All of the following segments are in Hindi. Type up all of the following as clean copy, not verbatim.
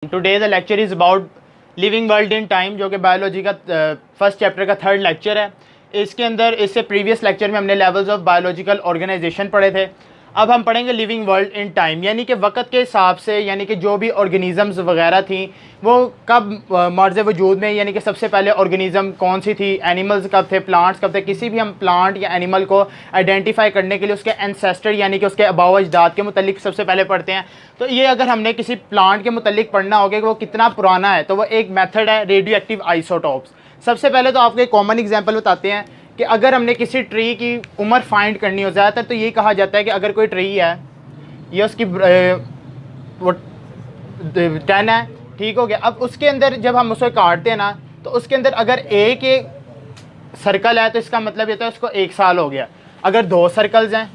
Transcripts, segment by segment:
Today the lecture is about living world in time, जो कि बायोलॉजी का फर्स्ट चैप्टर का थर्ड लेक्चर है। इसके अंदर इससे प्रीवियस लेक्चर में हमने लेवल्स ऑफ बायोलॉजिकल ऑर्गेनाइजेशन पढ़े थे। अब हम पढ़ेंगे लिविंग वर्ल्ड इन टाइम, यानी कि वक्त के हिसाब से, यानी कि जो भी ऑर्गेनिज़म्स वगैरह थी वो कब मर्ज़ वजूद में, यानी कि सबसे पहले ऑर्गेनिज़म कौन सी थी, एनिमल्स कब थे, प्लांट्स कब थे। किसी भी हम प्लांट या एनिमल को आइडेंटिफाई करने के लिए उसके एंसेस्टर यानी कि उसके आबाओ अजदाद के मुतल्लिक सबसे पहले पढ़ते हैं। तो ये अगर हमने किसी प्लांट के मुतल्लिक पढ़ना होगा कि वो कितना पुराना है, तो वो एक मेथड है रेडियो एक्टिव आइसोटॉप्स। सबसे पहले तो आपको एक कॉमन एग्जांपल बताते हैं कि अगर हमने किसी ट्री की उम्र फाइंड करनी हो, ज़्यादातर तो ये कहा जाता है कि अगर कोई ट्री है, ये उसकी वो 10 है, ठीक हो गया। अब उसके अंदर जब हम उसे काटते हैं ना, तो उसके अंदर अगर एक सर्कल है तो इसका मतलब ये होता है उसको 1 साल हो गया। अगर 2 सर्कल्स हैं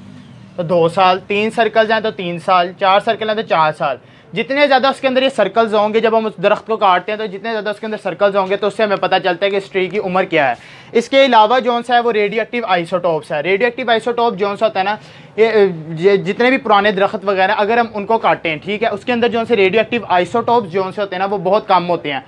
तो 2 साल, 3 सर्कल्स हैं तो 3 साल, 4 सर्कल हैं तो 4 साल। जितने ज़्यादा उसके अंदर ये सर्कल्स होंगे, जब हम उस दरख्त को काटते हैं तो जितने ज़्यादा उसके अंदर सर्कल्स होंगे तो उससे हमें पता चलता है कि इस ट्री की उम्र क्या है। इसके अलावा जो सा है वो रेडियो एक्टिव आइसोटॉप्स है। रेडियो एक्टिव आइसोटॉप जो सा होता है ना, ये जितने भी पुराने दरख्त वगैरह अगर हम उनको काटें, ठीक है, उसके अंदर जो से रेडियो एक्टिव आइसोटॉप्स जो से होते हैं ना वो बहुत कम होते हैं।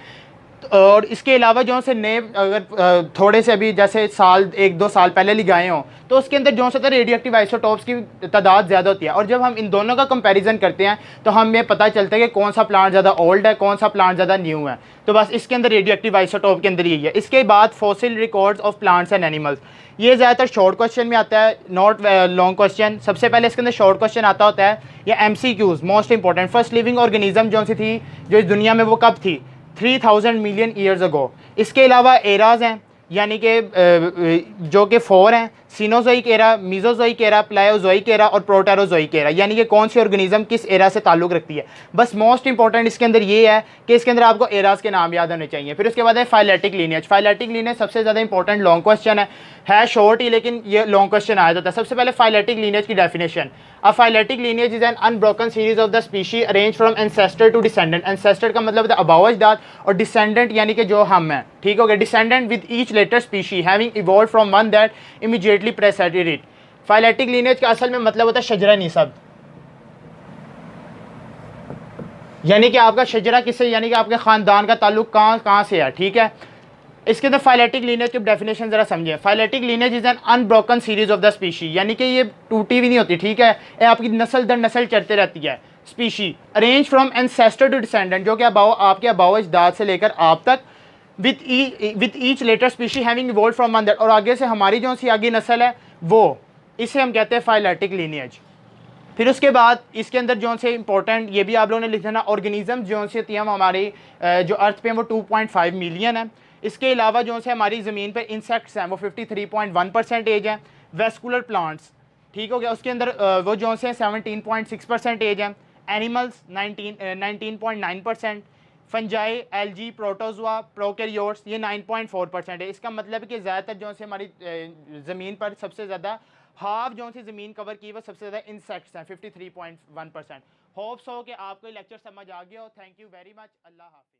और इसके अलावा जो से नए अगर थोड़े से अभी जैसे साल 1-2 साल पहले लगाए हों तो उसके अंदर जो सा रेडियो एक्टिव आइसोटॉप्स की तादाद ज़्यादा होती है। और जब हम इन दोनों का कंपैरिजन करते हैं तो हमें पता चलता है कि कौन सा प्लांट ज़्यादा ओल्ड है, कौन सा प्लांट ज़्यादा न्यू है। तो बस इसके अंदर रेडियो एक्टिव आइसोटॉप के अंदर यही है। इसके बाद fossil records of plants and animals, ये ज़्यादातर शॉर्ट क्वेश्चन में आता है, नॉट लॉन्ग क्वेश्चन। सबसे पहले इसके अंदर शॉर्ट क्वेश्चन आता होता है या MCQs, most important. First living organism जो सी थी जो इस दुनिया में वो कब थी, 3000 मिलियन ईयर्स अगो। इसके अलावा एराज हैं, यानी कि जो कि 4 हैं, Cenozoic era, Mesozoic era, Paleozoic era और प्रोटेरोजोइक एरा, यानी कि कौन सी ऑर्गेनिज्म किस एरा से ताल्लुक़ रखती है। बस मोस्ट इंपॉर्टेंट इसके अंदर ये है कि इसके अंदर आपको एराज के नाम याद होने चाहिए। फिर उसके बाद है फाइलेटिक लीनिएज। फाइलेटिक लीनिएज सबसे ज़्यादा इंपॉर्टेंट लॉन्ग क्वेश्चन है शॉर्ट ही, लेकिन ये लॉन्ग क्वेश्चन आया जाता है। सबसे पहले फाइलेटिक लीनिएज की definition. A phyletic lineage is an unbroken series of the species arrange from ancestor to descendant. Ancestor का मतलब है अबाओ अजदाद, और डिसेंडेंट यानी कि जो हम हैं, ठीक हो गया। Descendant with each later species having evolve from one that immediately preceded it. Phyletic lineage का असल में मतलब होता है शजरा निसब, यानी कि आपका शजरा किससे, यानी कि आपके ख़ानदान का ताल्लुक कहाँ से है, ठीक है। इसके अंदर फाइलेटिक लीनिएज की डेफिनेशन जरा समझिए। Phyletic lineage is an unbroken series of the species, यानी कि ये टूटी भी नहीं होती, ठीक है, ये आपकी नस्ल दर नस्ल चलते रहती है। Species arrange from ancestor to descendant, जो कि आपके अबाओ अजदाद से लेकर आप तक, with each later species having evolved from one that, और आगे से हमारी जो सी आगे नस्ल है वो, इसे हम कहते हैं फाइलेटिक लीनिएज। फिर उसके बाद इसके अंदर जो से इंपॉर्टेंट ये भी आप लोगों ने लिखना ना, ऑर्गेनिज्म जो से होती हैं हमारी जो अर्थ पे हैं वो 2.5 मिलियन है। इसके अलावा जो से हमारी ज़मीन पर इंसेक्ट्स हैं वो 53.1% है। वेस्कुलर प्लांट्स, ठीक हो गया, उसके अंदर वो जो से 17.6% है। Animals 19.9%। Fungi, algae, protozoa, prokaryotes ये 9.4% है। इसका मतलब है कि ज़्यादातर जो से हमारी ज़मीन पर सबसे ज़्यादा हाफ जो सी ज़मीन कवर की वो सबसे ज़्यादा इंसेक्ट्स हैं 53.1%। होप्स हो कि आपको ये लेक्चर समझ आ गया हो। Thank you very much. अल्लाह हाफ़िज़।